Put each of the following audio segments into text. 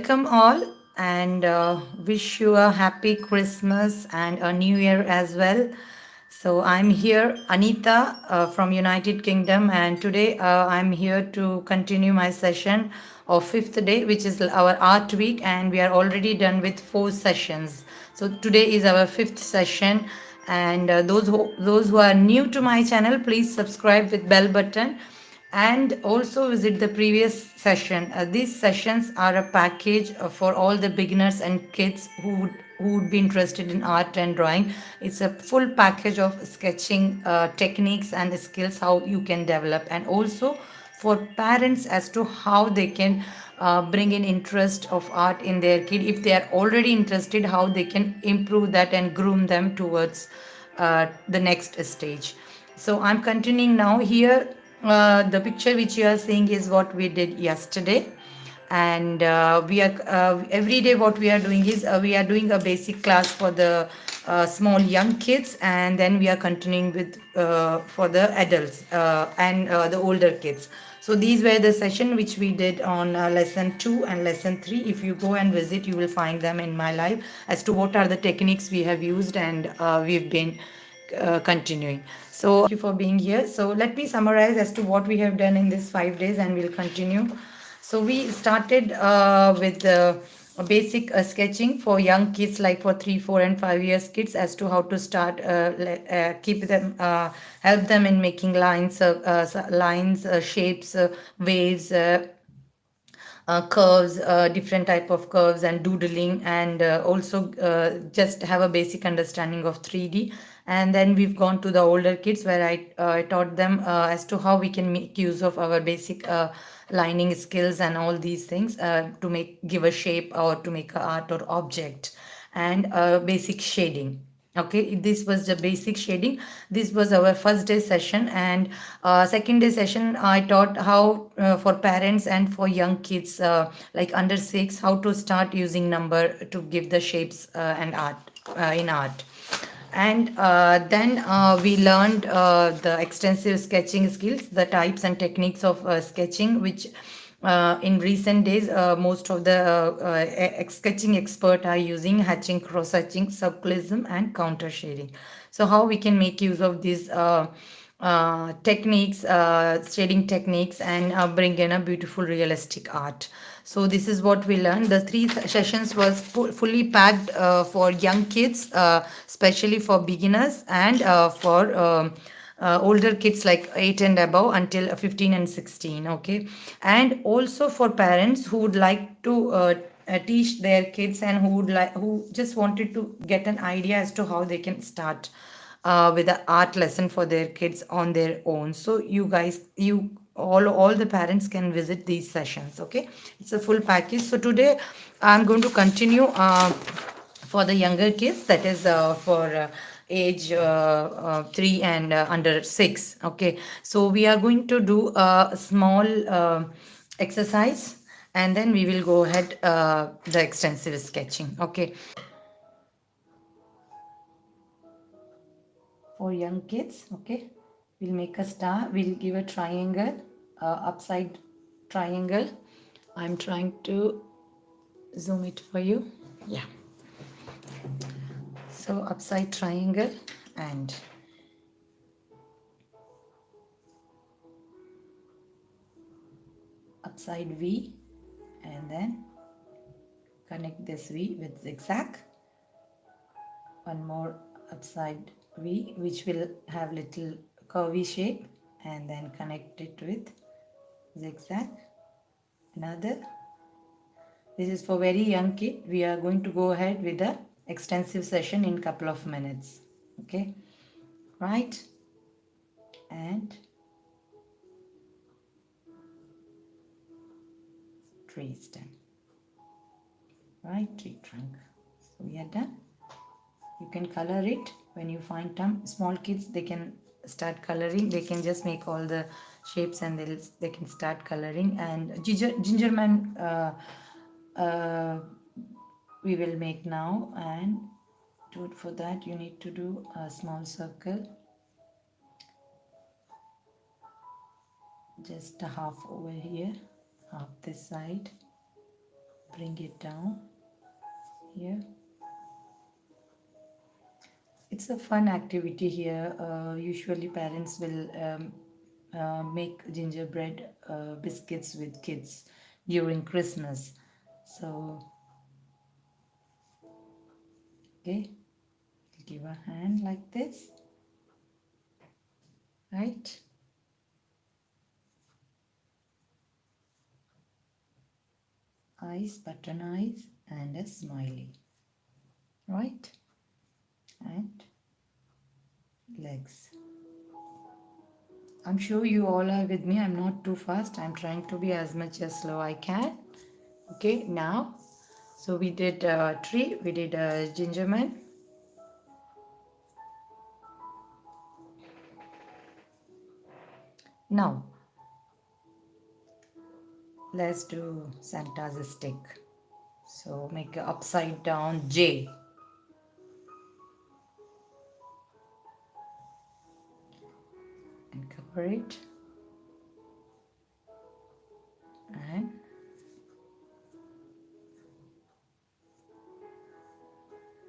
welcome all and wish you a happy Christmas and a new year as well. So I'm here, Anita from United Kingdom, and today I'm here to continue my session of fifth day, which is our art week, and we are already done with 4 sessions. So today is our fifth session, and those who are new to my channel, please subscribe with bell button and also visit the previous session. These sessions are a package for all the beginners and kids who would be interested in art and drawing. It's a full package of sketching techniques and skills how you can develop, and also for parents as to how they can bring in interest of art in their kid. If they are already interested, how they can improve that and groom them towards the next stage. So I'm continuing now here. The picture which you are seeing is what we did yesterday, and we are every day what we are doing is we are doing a basic class for the small young kids, and then we are continuing with for the adults and the older kids. So these were the session which we did on lesson 2 and lesson 3. If you go and visit, you will find them in my live as to what are the techniques we have used, and we've been continuing. So thank you for being here. So let me summarize as to what we have done in these 5 days, and we'll continue. So we started with basic sketching for young kids, like for 3, 4, and 5 years kids, as to how to start, keep them, help them in making lines, shapes, waves. Curves, different type of curves and doodling, and also just have a basic understanding of 3D. And then we've gone to the older kids, where I taught them as to how we can make use of our basic lining skills and all these things to give a shape or to make a art or object, and basic shading. Okay, this was the basic shading. This was our first day session, and second day session I taught how for parents and for young kids like under 6, how to start using number to give the shapes and art in art. And then we learned the extensive sketching skills, the types and techniques of sketching, which in recent days most of the sketching expert are using: hatching, cross hatching, subclism, and counter shading. So how we can make use of these techniques, shading techniques, and bring in a beautiful realistic art. So this is what we learned. The 3 sessions was fully packed for young kids, especially for beginners, and for older kids like 8 and above until 15 and 16. Okay, and also for parents who would like to teach their kids, and who just wanted to get an idea as to how they can start with an art lesson for their kids on their own. So you guys, you all the parents can visit these sessions. Okay, it's a full package. So today I'm going to continue for the younger kids, that is for age 3 and under 6. Okay, so we are going to do a small exercise, and then we will go ahead the extensive sketching. Okay, for young kids. Okay, we'll make a star, we'll give a triangle, upside triangle. I'm trying to zoom it for you. Yeah, so upside triangle, and upside V, and then connect this V with zigzag. One more upside V, which will have little curvy shape, and then connect it with zigzag. Another. This is for very young kid. We are going to go ahead with the extensive session in couple of minutes. Okay, right, and tree stem, right, tree trunk. So we are done. You can color it when you find time. Small kids, they can start coloring. They can just make all the shapes, and they can start coloring. And ginger man uh, we will make now. And for that you need to do a small circle, just a half over here, half this side, bring it down here. It's a fun activity here. Usually parents will make gingerbread biscuits with kids during Christmas. So, okay, give a hand like this, right? Eyes, button eyes, and a smiley, right? And legs. I'm sure you all are with me. I'm not too fast. I'm trying to be as much as slow I can. Okay, now, so we did a tree, we did a gingerman. Now, let's do Santa's stick. So make an upside down J. And cover it. And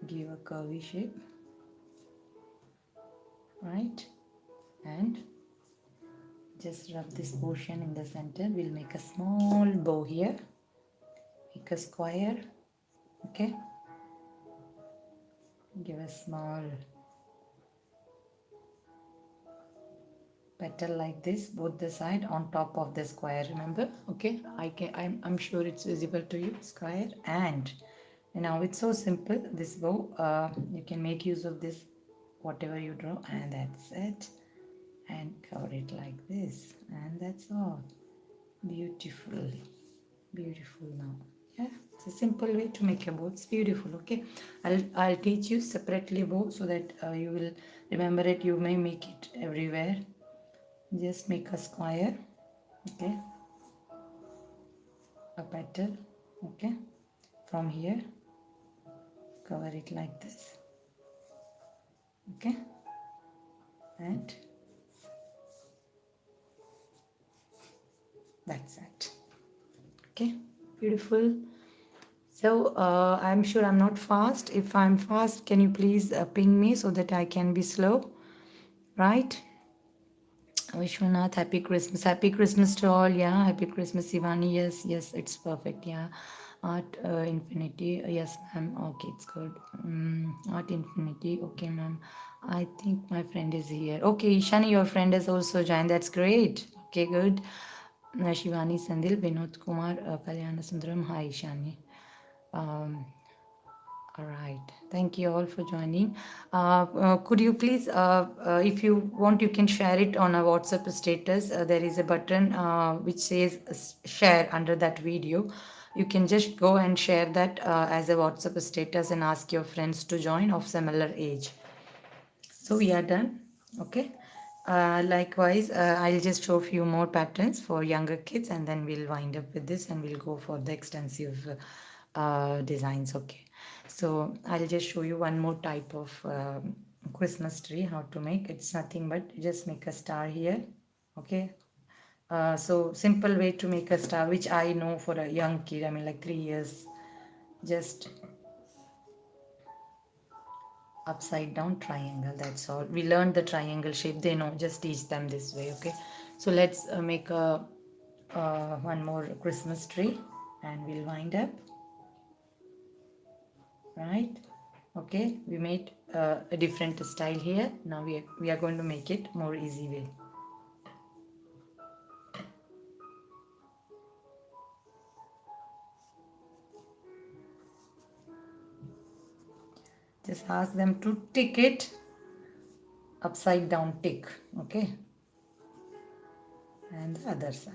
give a curvy shape. Right? And just rub this portion in the center. We'll make a small bow here. Make a square. Okay? Give a small petal like this, both the side on top of the square, remember? Okay, I'm sure it's visible to you, square. And now it's so simple, this bow, you can make use of this whatever you draw, and that's it. And cover it like this, and that's all. Beautiful, beautiful. Now, yeah, it's a simple way to make a bow. It's beautiful. Okay, I'll teach you separately bow so that you will remember it. You may make it everywhere. Just make a square. Okay, a petal. Okay, from here cover it like this. Okay, and that's it. Okay, beautiful. So I'm sure I'm not fast. If I'm fast, can you please ping me so that I can be slow, right? Vishwanath, happy Christmas. Happy Christmas to all. Yeah, happy Christmas, Ivani. Yes, yes, it's perfect. Yeah. Art Infinity. Yes, ma'am. Okay, it's good. Art Infinity. Okay, ma'am. I think my friend is here. Okay, Ishani, your friend has also joined. That's great. Okay, good. Shivani Sandil, Vinod Kumar, Kalyana Sundaram. Hi, Ishani. Um, all right. Thank you all for joining. Could you please, if you want, you can share it on a WhatsApp status. There is a button which says share under that video. You can just go and share that as a WhatsApp status and ask your friends to join of similar age. So we are done. Okay. Likewise, I'll just show a few more patterns for younger kids, and then we'll wind up with this and we'll go for the extensive designs. Okay. So I'll just show you one more type of Christmas tree, how to make. It's nothing but just make a star here. Okay. So simple way to make a star, which I know for a young kid, I mean like 3 years, just upside down triangle. That's all. We learned the triangle shape. They know. Just teach them this way. Okay. So let's make a one more Christmas tree, and we'll wind up. Right. Okay. We made a different style here. Now we are going to make it more easy way. Just ask them to tick it upside down tick. Okay. And the other side.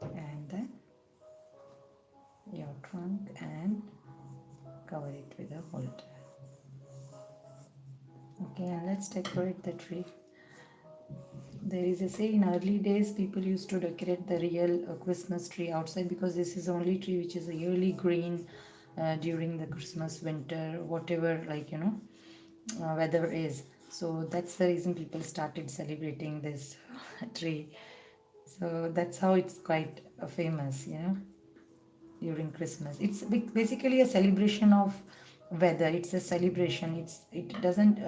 And then your trunk, and cover it with a holder. Okay, and let's decorate the tree. There is a say, in early days people used to decorate the real Christmas tree outside, because this is the only tree which is a yearly green during the Christmas, winter, whatever, weather is. So that's the reason people started celebrating this tree. So that's how it's quite famous, during Christmas. It's basically a celebration of weather. It's a celebration. It doesn't.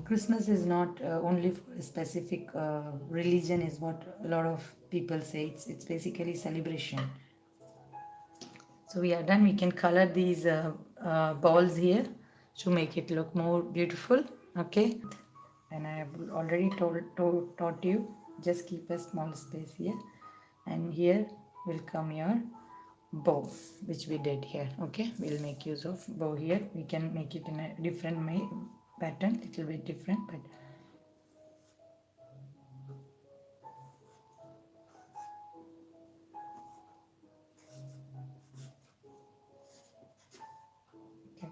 Christmas is not only for a specific religion, is what a lot of people say. It's basically celebration. So we are done. We can color these balls here to make it look more beautiful. Okay. And I have already taught you, just keep a small space here, and here will come your bow, which we did here. Okay, we'll make use of bow here. We can make it in a different pattern, little bit different, but okay.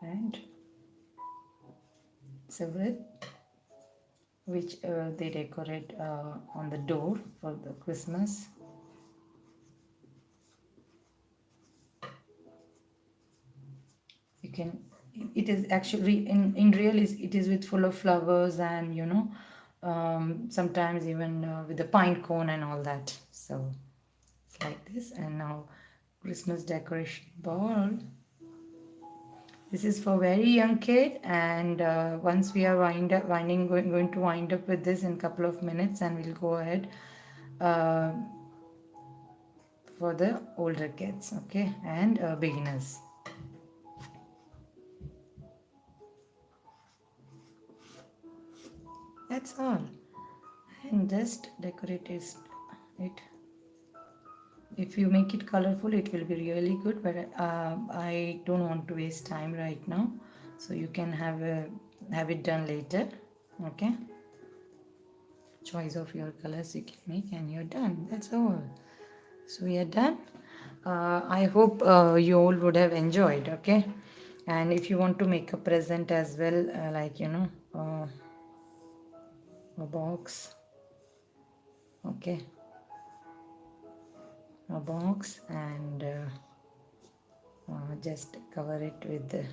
And several which they decorate on the door for the Christmas. You can, it is actually in real is it is with full of flowers, and sometimes even with the pine cone and all that. So it's like this. And now Christmas decoration ball. This is for very young kid, and once we are going to wind up with this in a couple of minutes, and we'll go ahead uh, for the older kids, okay, and beginners. That's all. And just decorate it. If you make it colorful, it will be really good, but I don't want to waste time right now, so you can have it done later. Okay, choice of your colors you can make, and you're done. That's all. So we are done. I hope you all would have enjoyed. Okay, and if you want to make a present as well, a box. Okay, a box, and just cover it with the,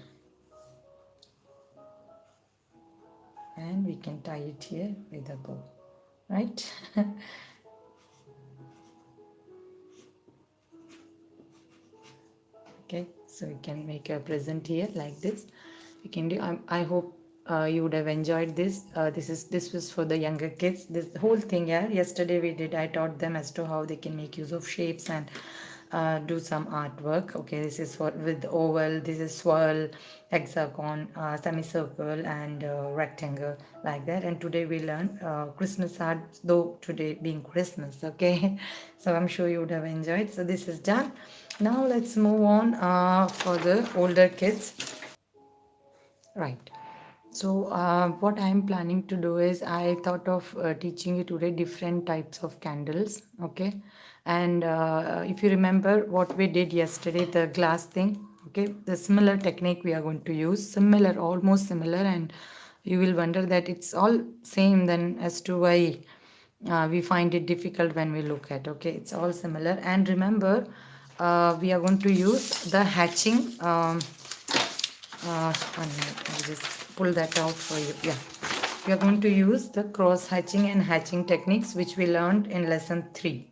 and we can tie it here with a bow, right? Okay, so we can make a present here like this. We can do. I hope you would have enjoyed this. This was for the younger kids. This whole thing, yeah. Yesterday I taught them as to how they can make use of shapes and do some artwork. Okay, this is for with oval. This is swirl, hexagon, semicircle, and rectangle, like that. And today we learned Christmas art, though today being Christmas. Okay, so I'm sure you would have enjoyed. So this is done. Now let's move on for the older kids. Right. So what I'm planning to do is I thought of teaching you today different types of candles. Okay. And if you remember what we did yesterday, the glass thing. Okay. The similar technique we are going to use. Similar, almost similar. And you will wonder that it's all same then as to why we find it difficult when we look at. Okay. It's all similar. And remember, we are going to use the hatching. 1 minute, I'll just pull that out for you. Yeah, we are going to use the cross hatching and hatching techniques which we learned in lesson 3.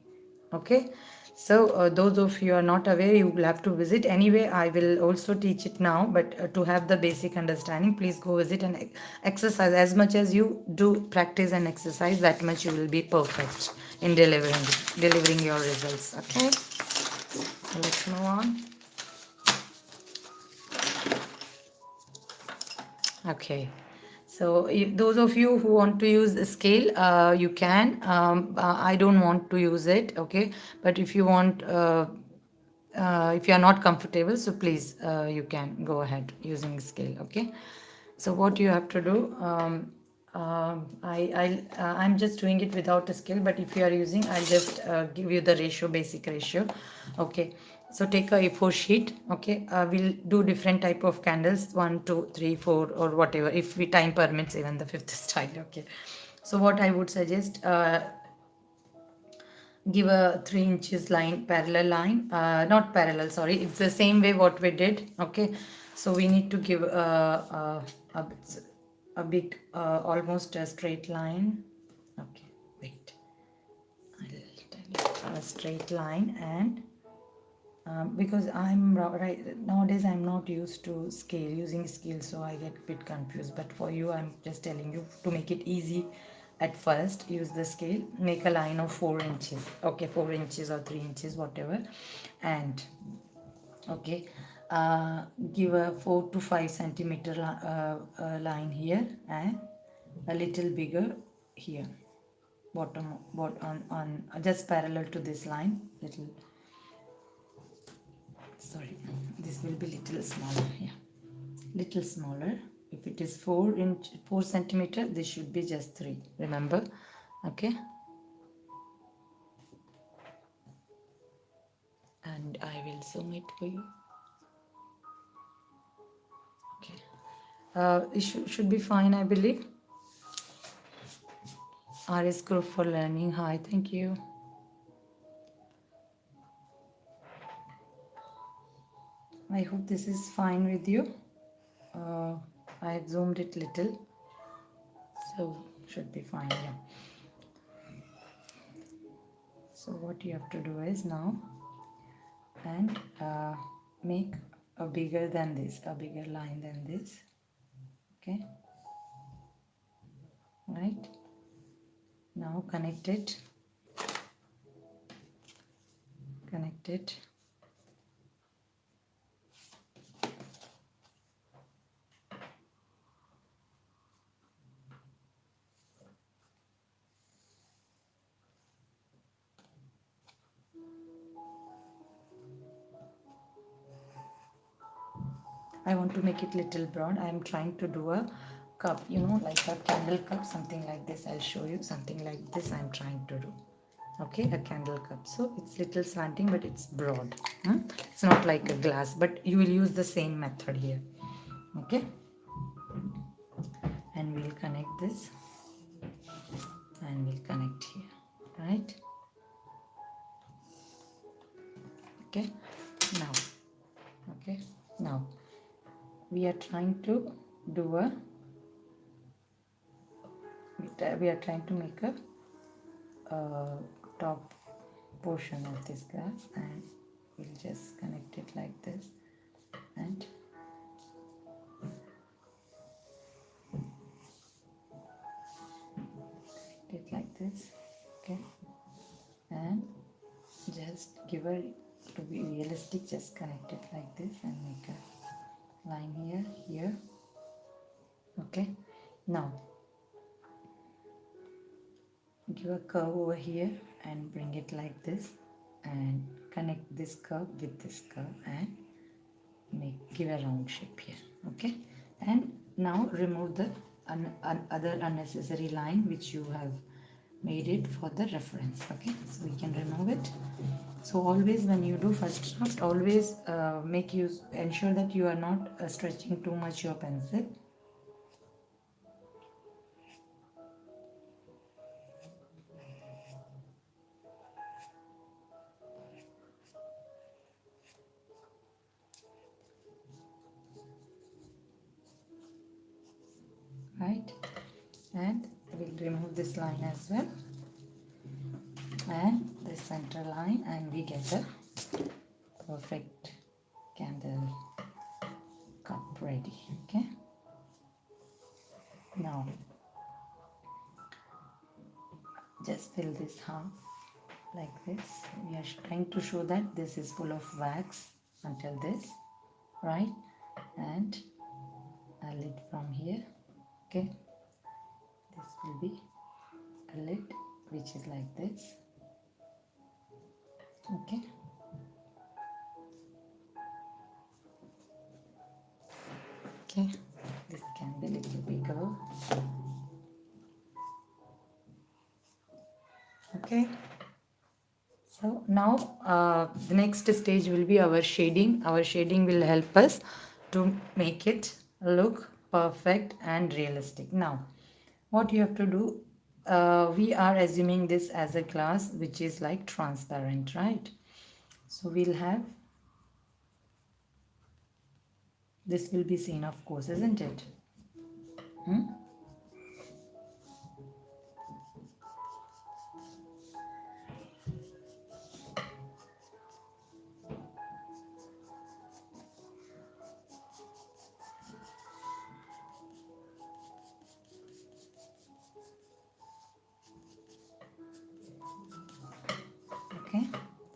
Okay, so those of you are not aware, you will have to visit. Anyway, I will also teach it now, but to have the basic understanding, please go visit and exercise. As much as you do practice and exercise, that much you will be perfect in delivering your results. Okay, so let's move on. Okay, so if those of you who want to use a scale, you can. I don't want to use it, okay? But if you want, if you are not comfortable, so please, you can go ahead using scale, okay? So what you have to do, I'm just doing it without a scale, but if you are using, I'll just give you the ratio, basic ratio, okay? So take a A4 sheet, okay? We'll do different type of candles, 1, 2, 3, 4, or whatever, if we time permits, even the fifth style, okay? So what I would suggest, give a 3 inches line, parallel line, not parallel, sorry, it's the same way what we did. Okay, so we need to give a big almost a straight line. Okay, wait, I'll tell you a straight line. And because right nowadays I'm not used to using scale, so I get a bit confused, but for you I'm just telling you to make it easy. At first use the scale, make a line of 4 inches, okay, 4 inches or 3 inches, whatever. And okay, give a 4 to 5 centimeter line here, and a little bigger here, bottom on just parallel to this line, little, sorry, this will be little smaller, yeah, little smaller. If it is 4 centimeter, this should be just 3, remember. Okay, and I will zoom it for you. Okay, it should be fine, I believe. RS Group for Learning, hi, thank you. I hope this is fine with you. I have zoomed it little, so should be fine, yeah. So what you have to do is now, and make a bigger than this, a bigger line than this. Okay, right, now connect it. I want to make it little broad. I am trying to do a cup, like a candle cup, something like this. I'll show you something like this I'm trying to do. Okay, a candle cup. So it's little slanting, but it's broad. It's not like a glass, but you will use the same method here. Okay, and we'll connect this, and we'll connect here, right? Okay, now, okay, now we are trying to do we are trying to make a top portion of this glass, and we'll just connect it like this, and it like this. Okay, and just give a, to be realistic, just connect it like this and make a line here. Okay, now give a curve over here and bring it like this, and connect this curve with this curve, and give a round shape here. Okay, and now remove the other unnecessary line which you have made it for the reference. Okay, so we can remove it. So always when you do first draft, always ensure that you are not stretching too much your pencil. Right, and we'll remove this line as well, and the center line, and we get a perfect candle cup ready. Okay, now just fill this half like this. We are trying to show that this is full of wax until this, right? And a lid from here. Okay, this will be a lid which is like this. Okay, okay, this can be a little bigger. Okay, so now the next stage will be our shading. Our shading will help us to make it look perfect and realistic. Now what you have to do, we are assuming this as a glass which is like transparent, right? So we'll have, this will be seen, of course, isn't it? Hmm? Okay,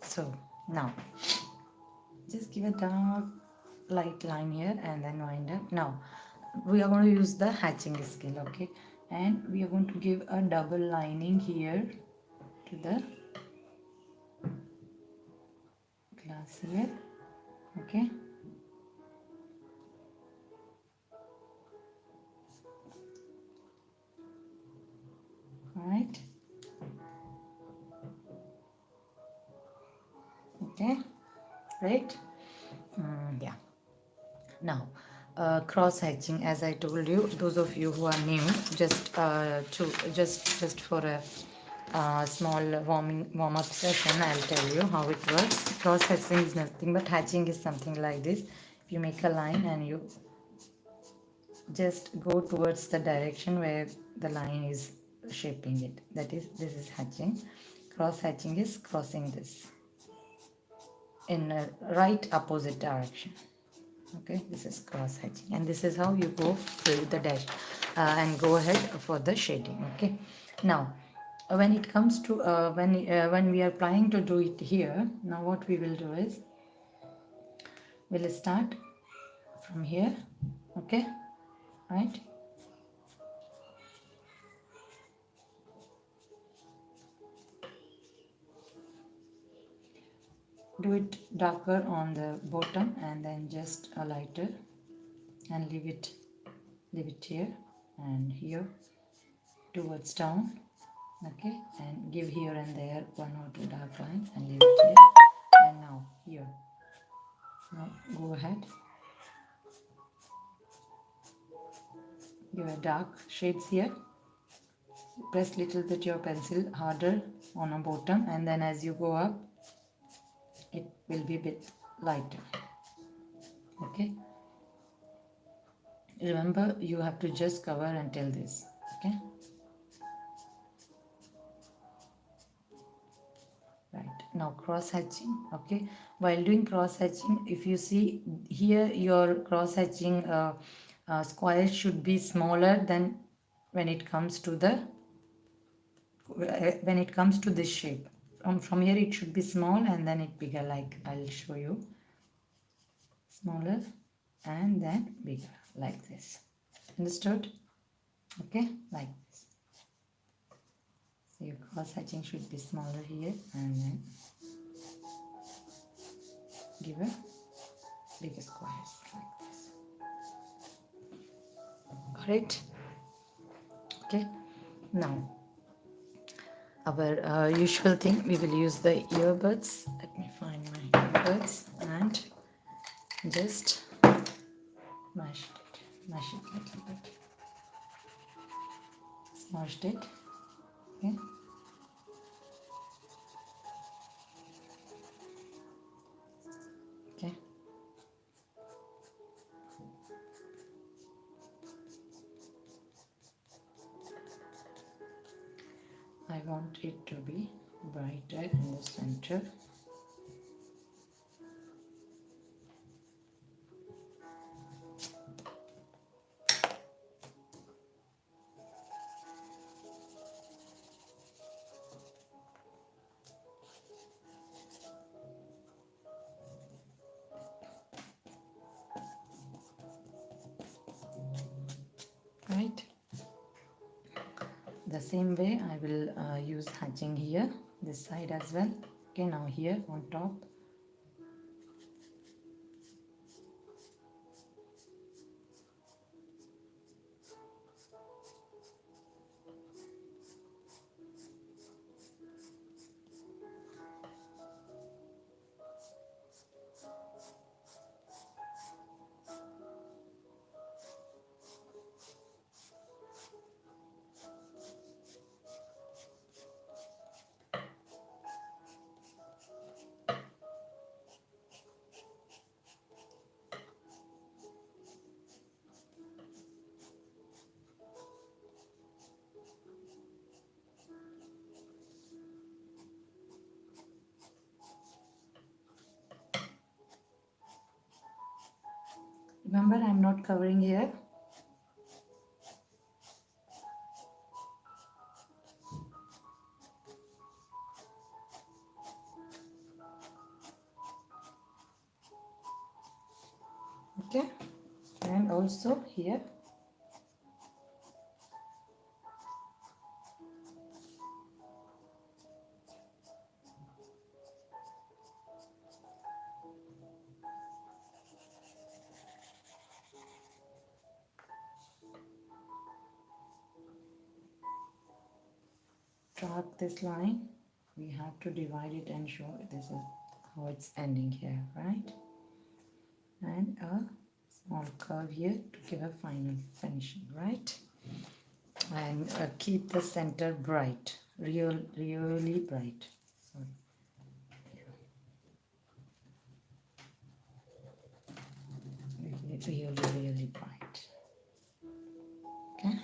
so now just give a dark light line here and then wind up. Now we are going to use the hatching skill, okay, and we are going to give a double lining here to the glass here, okay. All right, okay, right. Yeah. Now, cross hatching, as I told you, those of you who are new, just for a small warm up session, I'll tell you how it works. Cross hatching is nothing but hatching is something like this. If you make a line and you just go towards the direction where the line is shaping it, that is, this is hatching. Cross hatching is crossing this in a right opposite direction. Okay, this is cross hatching, and this is how you go through the dash and go ahead for the shading. Okay, now when it comes to when we are planning to do it here, now what we will do is we'll start from here. Okay, right, do it darker on the bottom and then just a lighter, and leave it here and here towards down. Okay, and give here and there one or two dark lines and leave it here, and now here. Now go ahead, give a dark shades here, press little bit your pencil harder on a bottom, and then as you go up it will be a bit lighter. Okay, remember you have to just cover until this. Okay, right, now cross hatching. Okay, while doing cross hatching, if you see here, your cross hatching square should be smaller than when it comes to the this shape. From here it should be small and then it bigger, like I'll show you. Smaller and then bigger, like this. Understood? Okay, like this. So your cross hatching should be smaller here, and then give a bigger squares like this. Alright. Okay, now our usual thing, we will use the earbuds. Let me find my earbuds and just mash it a little bit. Smashed it. Okay. Okay. I want it to be brighter in the center. Right, the same way I will use hatching here, this side as well. Okay, now here on top, Remember, I'm not covering here. Okay, and also here. Track this line. We have to divide it and show this is how it's ending here, right? And a small curve here to give a final finishing, right? And keep the center bright, really bright. Sorry. Really bright. Okay.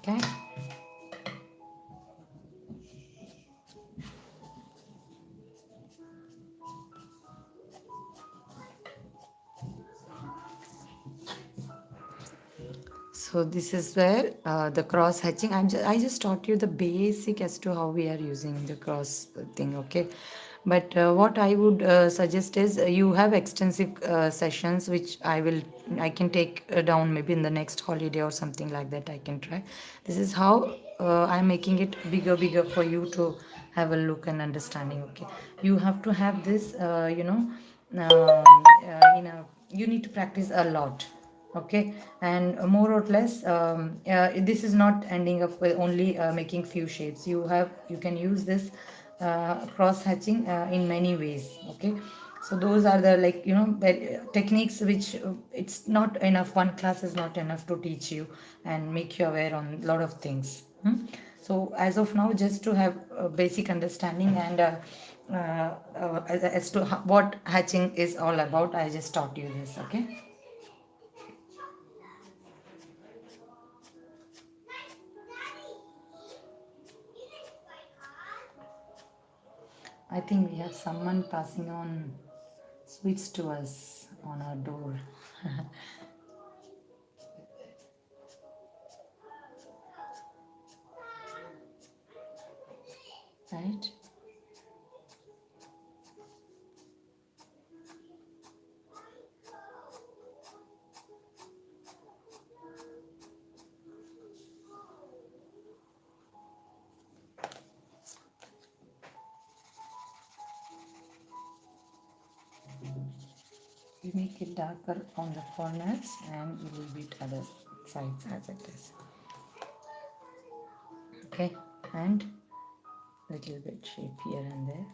Okay. So this is where the cross hatching. I just taught you the basic as to how we are using the cross thing. Okay, but what I would suggest is you have extensive sessions, which I can take down maybe in the next holiday or something like that. I can try. This is how I'm making it bigger for you to have a look and understanding. Okay, you have to have this. You need to practice a lot. Okay, and more or less this is not ending up with only making few shapes. You can use this cross hatching in many ways. Okay, so those are the, like, techniques which it's not enough, one class is not enough to teach you and make you aware on a lot of things. So as of now, just to have a basic understanding and as to what hatching is all about, I just taught you this. Okay. I think we have someone passing on sweets to us on our door. Right? We make it darker on the corners and a little bit other sides as it is. Okay, and little bit shape here and there.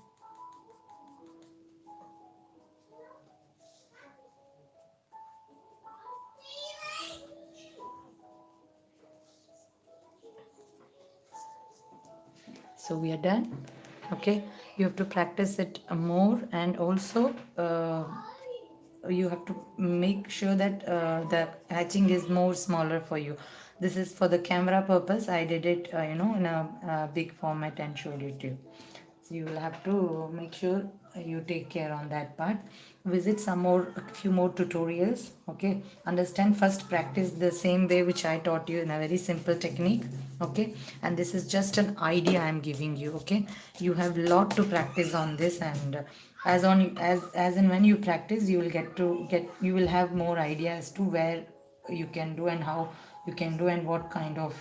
So we are done. Okay, you have to practice it more, and also you have to make sure that the hatching is more smaller for you. This is for the camera purpose. I did it in a big format and showed it to you. So you will have to make sure you take care on that part. Visit a few more tutorials. Okay, understand, first practice the same way which I taught you in a very simple technique. Okay, and this is just an idea I am giving you. Okay, you have lot to practice on this, and as and when you practice, you will you will have more idea as to where you can do and how you can do and what kind of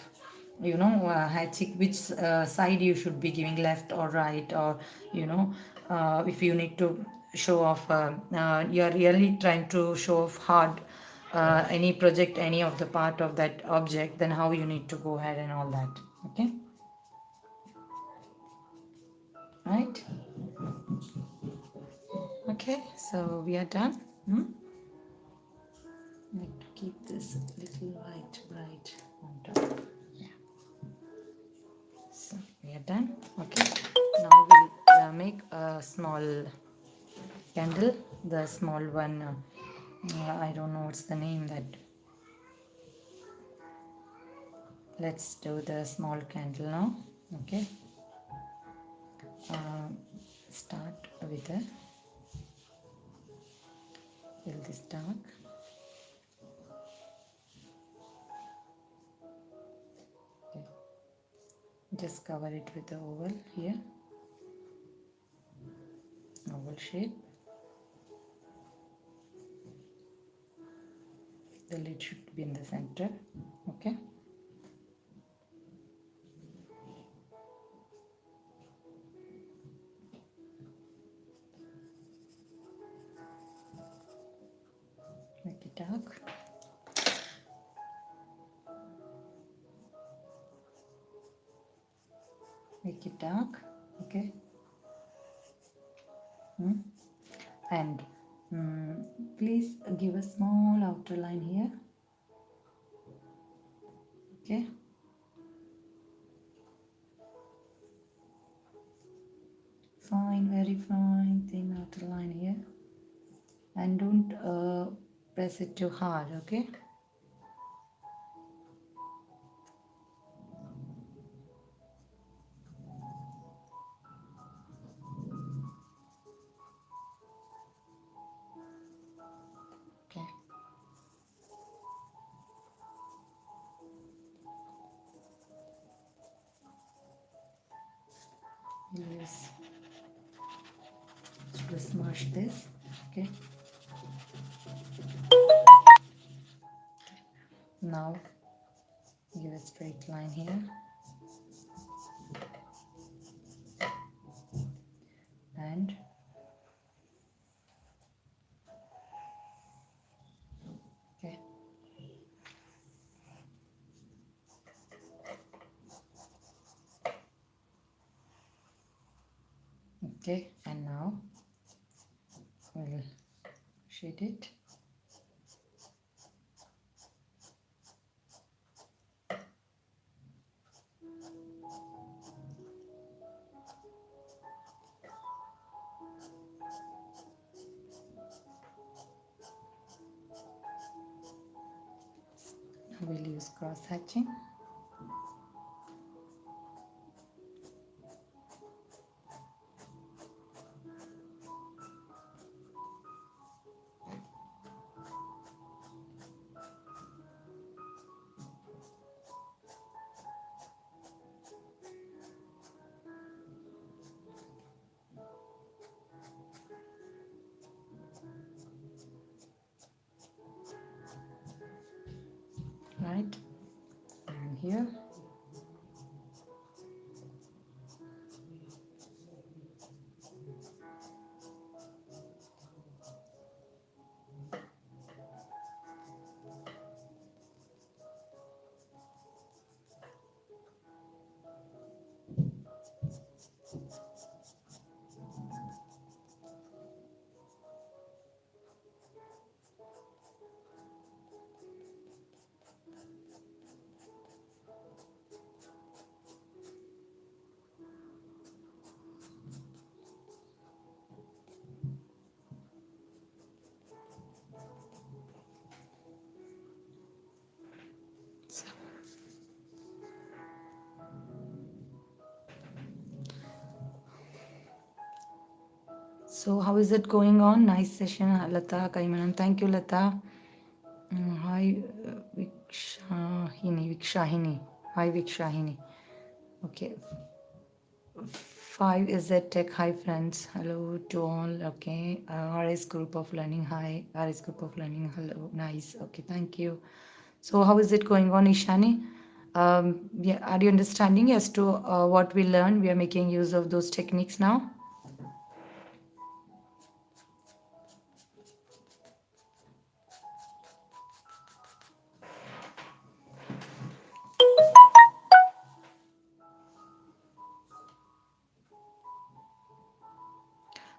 hatching, which side you should be giving, left or right, or if you need to show off, you're really trying to show off hard any project, any of the part of that object, then how you need to go ahead and all that. Okay, right? Okay, so we are done. Like to keep this little white bright on top. Yeah, so we are done. Okay, now we'll make a small candle, the small one. I don't know what's the name that. Let's do the small candle now. Okay. Start with a fill this dark. Okay. Just cover it with the oval here, oval shape. The lid should be in the center. Okay. Make it dark. Make it dark. Okay. And please give a small outer line here. Okay. Fine, very fine, thin outer line here. And don't press it too hard. Okay. Okay. Yes. Just smash this. Okay. Now give a straight line here. And okay. Okay, and now we'll shade it. Now we'll use cross hatching. Right, and here. So how is it going on? Nice session, Lata Kaimanan. Thank you, Lata. Hi, Vikshahini. Hi, Vikshahini. Okay. 5 is at Tech. Hi, friends. Hello to all. Okay. RS Group of Learning. Hi. RS Group of Learning. Hello. Nice. Okay. Thank you. So how is it going on, Ishani? Yeah, are you understanding as to what we learned? We are making use of those techniques now.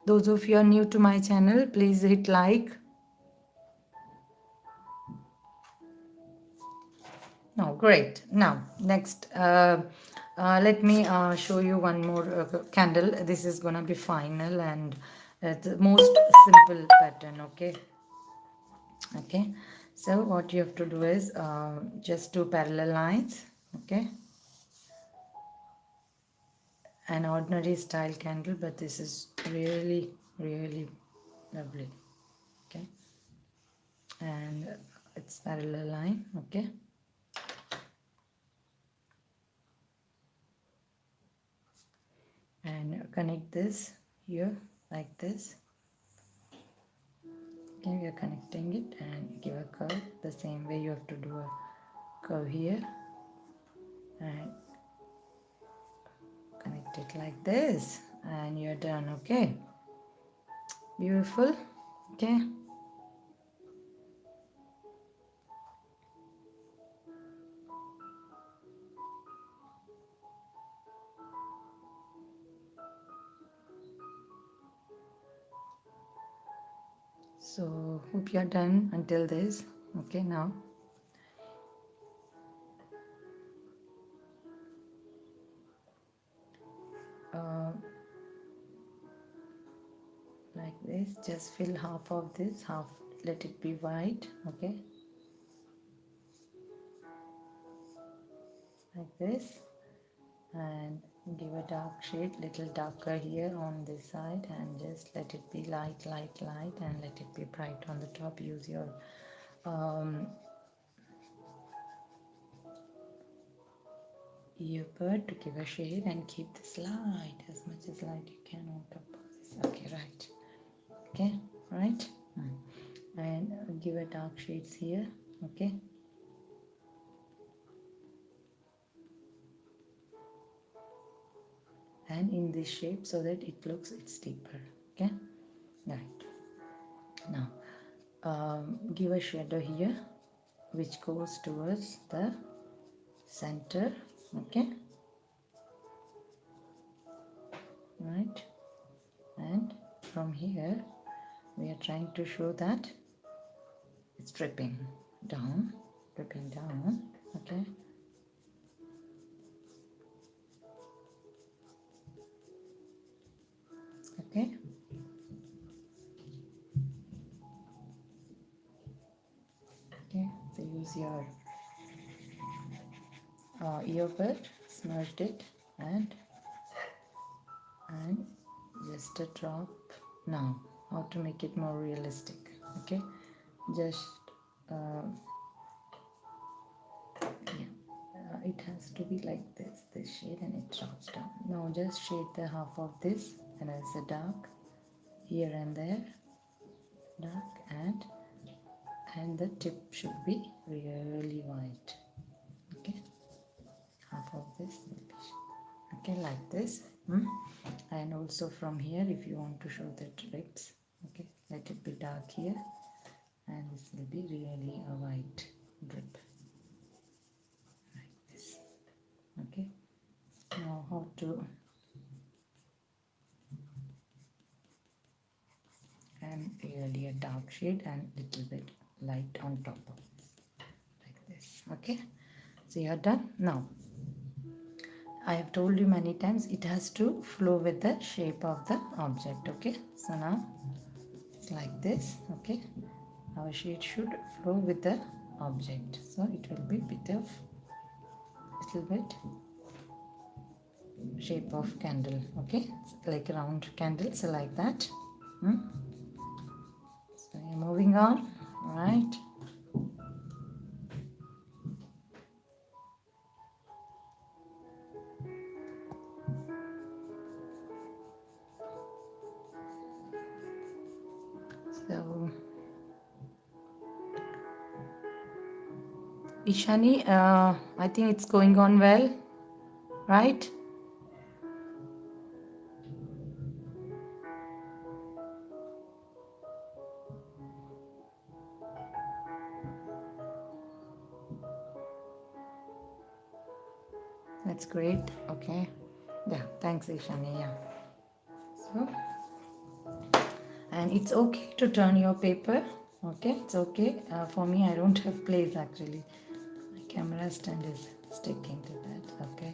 Those of you are new to my channel, please hit like. No, great. Now, next, let me show you one more candle. This is gonna be final and the most simple pattern. Okay. Okay. So what you have to do is just do parallel lines. Okay, an ordinary style candle, but this is really lovely. Okay, and it's parallel line. Okay, and connect this here like this. Okay, we are connecting it and give a curve the same way. You have to do a curve here and connect it like this, and you're done. Okay, beautiful. Okay, so hope you're done until this. Okay, now uh, like this, just fill half of this, half let it be white. Okay, like this, and give a dark shade, little darker here on this side, and just let it be light, and let it be bright on the top. Use your um, earbud to give a shade, and keep this light as much as light you can on top of this. Okay, right. Okay, right. And give a dark shades here. Okay, and in this shape so that it looks it's deeper. Okay, right. Now give a shadow here which goes towards the center. Okay, right, and from here we are trying to show that it's dripping down. Okay, okay, okay. So use your earbud, smudged it, and just a drop. Now how to make it more realistic. Okay, just yeah, it has to be like this shade, and it drops down. Now just shade the half of this and as a dark here and there, dark, and the tip should be really white. Okay, half of this will be okay like this. And also from here, if you want to show the drips, okay, let it be dark here, and this will be really a white drip like this. Okay, now how to, and really a dark shade and little bit light on top of this like this. Okay, so you're done. Now I have told you many times it has to flow with the shape of the object. Okay, so now it's like this. Okay, our shade should flow with the object, so it will be little bit shape of candle. Okay, like round candles like that. So you're moving on, right? So Ishani, I think it's going on well, right? That's great. Okay. Yeah, thanks Ishani. Yeah. So, and it's okay to turn your paper. Okay, it's okay. For me, I don't have place actually. My camera stand is sticking to that. Okay.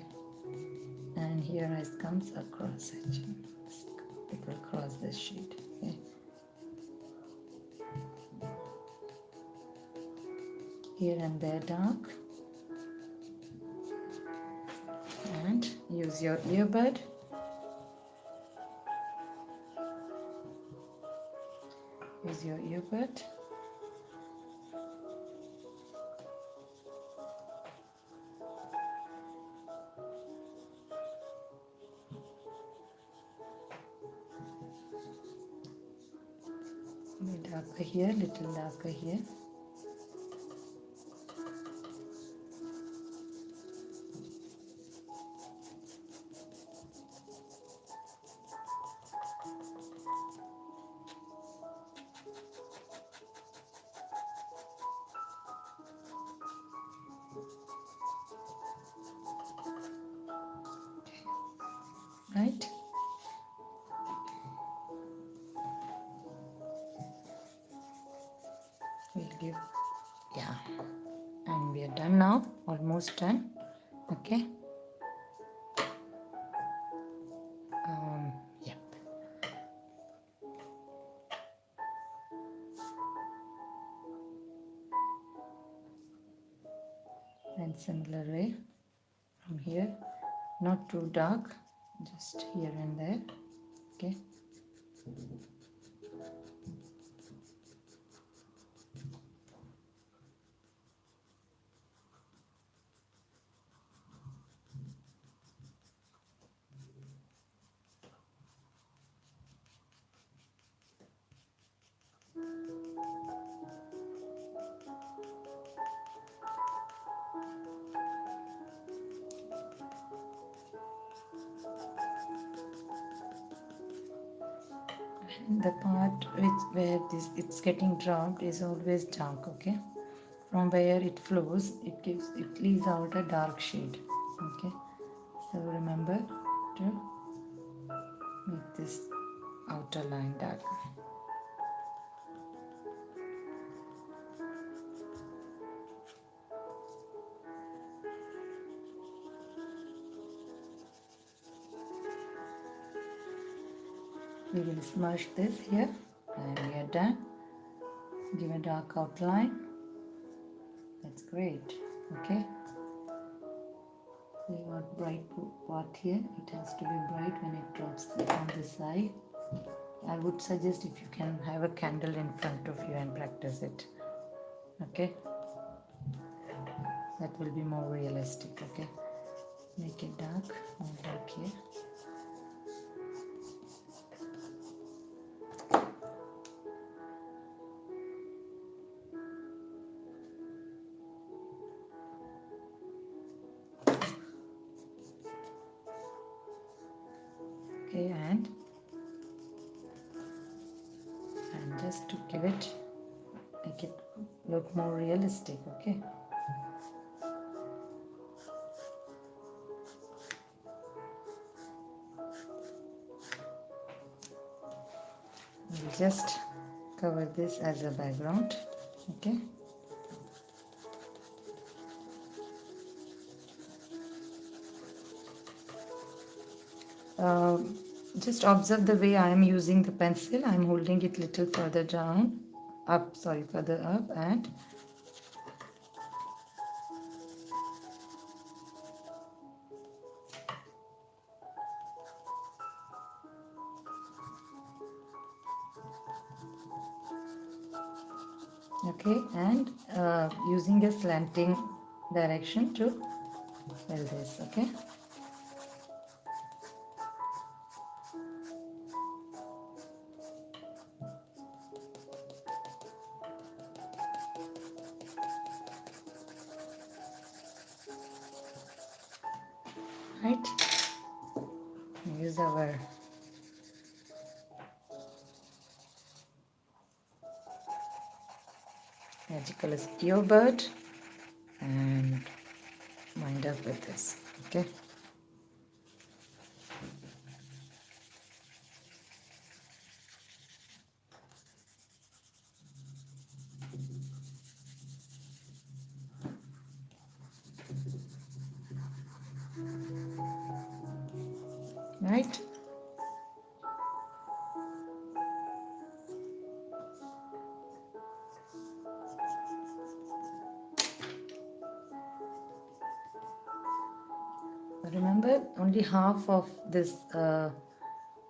And here it comes a cross section. It will cross this sheet. Okay. Here and there dark. use your earbud. Use your earbud. Darker here, little darker here. Right? We'll give, yeah, and we are done now, almost done. Okay. Yep. And similar way from here, not too dark, just here and there. Okay. The part where it's getting dropped is always dark. Okay, from where it flows, it leaves out a dark shade. Okay, so remember to make this outer line dark. We will smudge this here, and we are done. Give a dark outline. That's great. Okay. So you want bright part here. It has to be bright when it drops on the side. I would suggest if you can have a candle in front of you and practice it. Okay. That will be more realistic. Okay. Make it dark, more dark here. Okay, and just to give it, make it look more realistic. Okay. We'll just cover this as a background. Okay. Just observe the way I am using the pencil. I am holding it little further down, further up, and okay, and using a slanting direction to fill this. Okay. Right. Use our magical earbud and wind up with this. Okay. Right. Remember, only half of this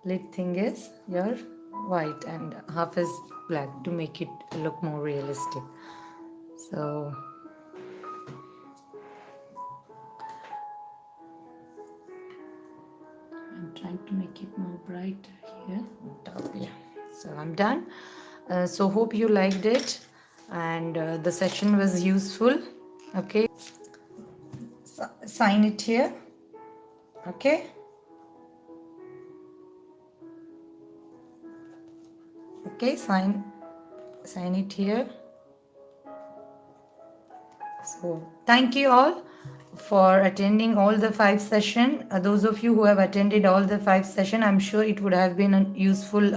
lid thing is your white and half is black to make it look more realistic. So I'm trying to make it more bright here on top. Yeah. So I'm done. So hope you liked it and the session was useful. Okay. Sign it here. Okay. Okay. Sign it here. So thank you all for attending all the 5 session. Those of you who have attended all the 5 session, I'm sure it would have been a useful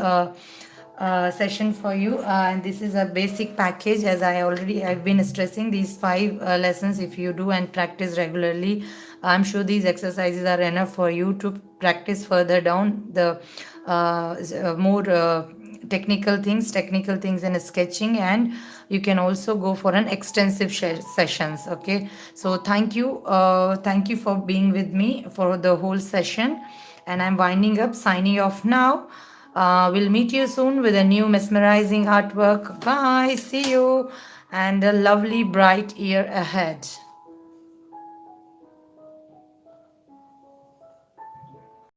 session for you. And this is a basic package, as I've been stressing these 5 lessons. If you do and practice regularly, I'm sure these exercises are enough for you to practice further down the more technical things in sketching, and you can also go for an extensive sessions. Okay, so thank you for being with me for the whole session, and I'm winding up, signing off now. We'll meet you soon with a new mesmerizing artwork. Bye, see you, and a lovely bright year ahead.